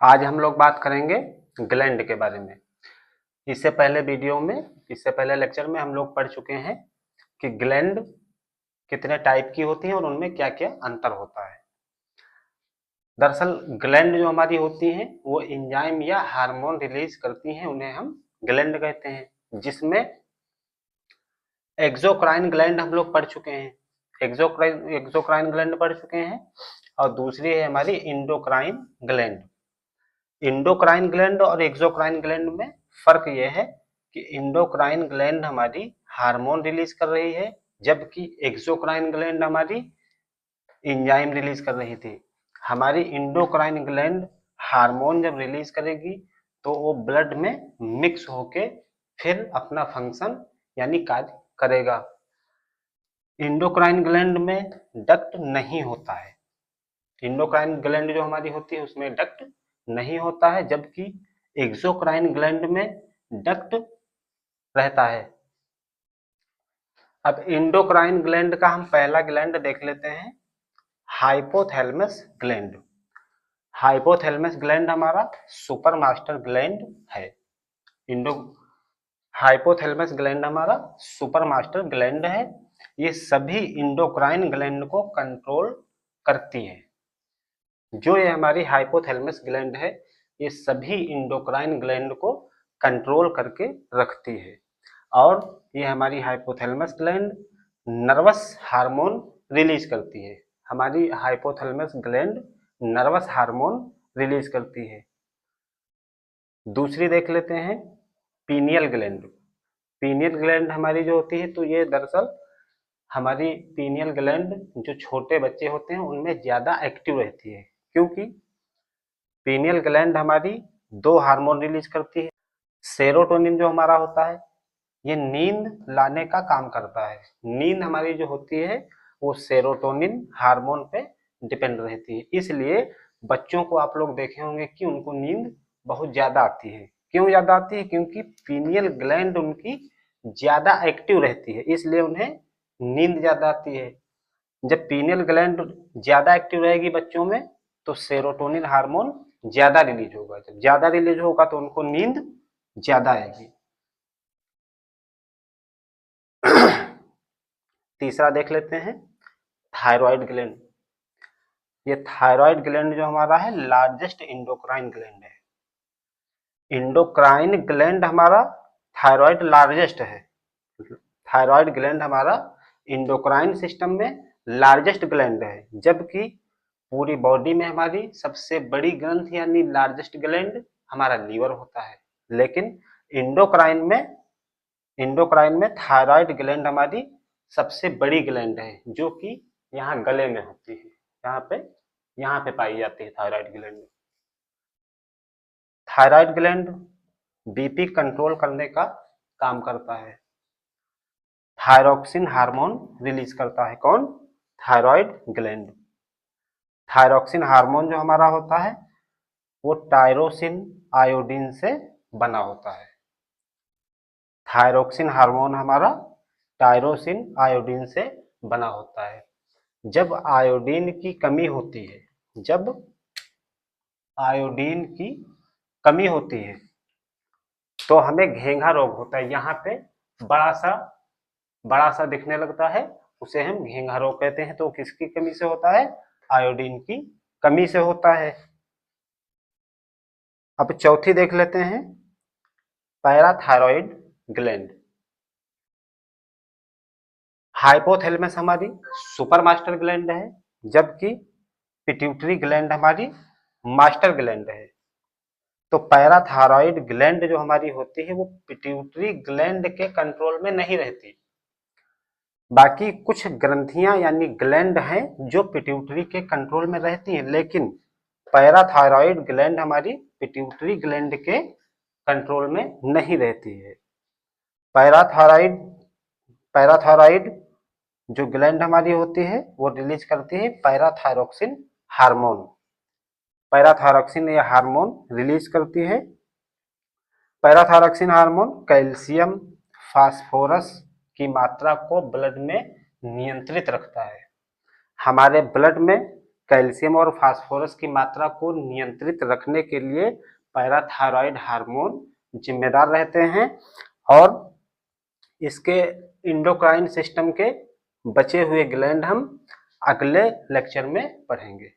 आज हम लोग बात करेंगे ग्लैंड के बारे में। इससे पहले लेक्चर में हम लोग पढ़ चुके हैं कि ग्लैंड कितने टाइप की होती हैं और उनमें क्या क्या अंतर होता है। दरअसल ग्लैंड जो हमारी होती हैं वो एंजाइम या हार्मोन रिलीज करती हैं, उन्हें हम ग्लैंड कहते हैं। जिसमें एक्सोक्राइन ग्लैंड हम लोग पढ़ चुके हैं, एक्सोक्राइन ग्लैंड पढ़ चुके हैं, और दूसरी है हमारी इंडोक्राइन ग्लैंड। इंडोक्राइन ग्लैंड और एक्सोक्राइन ग्लैंड में फर्क यह है कि इंडोक्राइन ग्लैंड हमारी हार्मोन रिलीज कर रही है, जबकि एक्सोक्राइन ग्लैंड हमारी एंजाइम रिलीज कर रही थी। हमारी इंडोक्राइन ग्लैंड हार्मोन जब रिलीज करेगी तो वो ब्लड में मिक्स होके फिर अपना फंक्शन यानी कार्य करेगा। इंडोक्राइन ग्लैंड में डक्ट नहीं होता है, इंडोक्राइन ग्लैंड जो हमारी होती है उसमें डक्ट नहीं होता है, जबकि एक्सोक्राइन ग्लैंड में डक्ट रहता है। अब इंडोक्राइन ग्लैंड का हम पहला ग्लैंड देख लेते हैं, हाइपोथैलेमस ग्लैंड। हाइपोथैलेमस ग्लैंड हमारा सुपर मास्टर ग्लैंड है। हाइपोथैलेमस ग्लैंड हमारा सुपर मास्टर ग्लैंड है। ये सभी इंडोक्राइन ग्लैंड को कंट्रोल करती है। जो ये हमारी हाइपोथैलेमस ग्लैंड है ये सभी इंडोक्राइन ग्लैंड को कंट्रोल करके रखती है, और ये हमारी hypothalamus gland nervous hormone release करती है। हमारी hypothalamus gland nervous hormone release करती है। दूसरी देख लेते हैं पीनियल ग्लैंड। पीनियल ग्लैंड हमारी जो होती है तो ये दरअसल हमारी पीनियल ग्लैंड जो छोटे बच्चे होते हैं उनमें ज्यादा एक्टिव रहती है, क्योंकि पीनियल ग्लैंड हमारी दो हार्मोन रिलीज करती है। सेरोटोनिन जो हमारा होता है ये नींद लाने का काम करता है। नींद हमारी जो होती है वो सेरोटोनिन हार्मोन पे डिपेंड रहती है, इसलिए बच्चों को आप लोग देखे होंगे कि उनको नींद बहुत ज्यादा आती है। क्यों ज्यादा आती है? क्योंकि पीनियल ग्लैंड उनकी ज्यादा एक्टिव रहती है, इसलिए उन्हें नींद ज्यादा आती है। जब पीनियल ग्लैंड ज्यादा एक्टिव रहेगी बच्चों में तो सेरोटोनिन हार्मोन ज्यादा रिलीज होगा। जब ज्यादा रिलीज होगा तो उनको नींद ज्यादा आएगी। तीसरा देख लेते हैं थायराइड ग्लैंड। ये थायराइड ग्लैंड जो हमारा है लार्जेस्ट इंडोक्राइन ग्लैंड है। इंडोक्राइन ग्लैंड हमारा थायराइड लार्जेस्ट है। थायराइड ग्लैंड हमारा इंडोक्राइन सिस्टम में लार्जेस्ट ग्लैंड है, जबकि पूरी बॉडी में हमारी सबसे बड़ी ग्रंथि यानी लार्जेस्ट ग्लैंड हमारा लीवर होता है। लेकिन इंडोक्राइन में थायराइड ग्लैंड हमारी सबसे बड़ी ग्लैंड है, जो कि यहाँ गले में होती है, यहाँ पे पाई जाती है thyroid gland. Thyroid gland BP control करने का काम करता है। थायरोक्सिन हार्मोन रिलीज करता है। कौन? Thyroid gland. थायरोक्सिन हार्मोन जो हमारा होता है वो टायरोसिन आयोडीन से बना होता है। थायरोक्सिन हार्मोन हमारा टायरोसिन आयोडीन से बना होता है। जब आयोडीन की कमी होती है, जब आयोडीन की कमी होती है तो हमें घेंघा रोग होता है। यहाँ पे बड़ा सा दिखने लगता है, उसे हम घेंघा रोग कहते हैं। तो किसकी कमी से होता है? आयोडीन की कमी से होता है। अब चौथी देख लेते हैं पैराथायरॉइड ग्लैंड। हाइपोथैलेमस हमारी सुपर मास्टर ग्लैंड है, जबकि पिट्यूटरी ग्लैंड हमारी मास्टर ग्लैंड है। तो पैराथायरॉइड ग्लैंड जो हमारी होती है वो पिट्यूटरी ग्लैंड के कंट्रोल में नहीं रहती। बाकी कुछ ग्रंथियां यानी ग्लैंड हैं जो पिट्यूटरी के कंट्रोल में रहती हैं, लेकिन पैराथायरॉइड ग्लैंड हमारी पिट्यूटरी ग्लैंड के कंट्रोल में नहीं रहती है। पैराथायरॉइड पैराथायरॉइड जो ग्लैंड हमारी होती है वो रिलीज करती है पैराथायरोक्सिन हार्मोन। पैराथायरोक्सिन ये हार्मोन रिलीज करती है। पैराथायरोक्सिन हार्मोन कैल्शियम फास्फोरस की मात्रा को ब्लड में नियंत्रित रखता है। हमारे ब्लड में कैल्शियम और फास्फोरस की मात्रा को नियंत्रित रखने के लिए पैराथायरॉयड हार्मोन जिम्मेदार रहते हैं और इसके इंडोक्राइन सिस्टम के बचे हुए ग्लैंड हम अगले लेक्चर में पढ़ेंगे।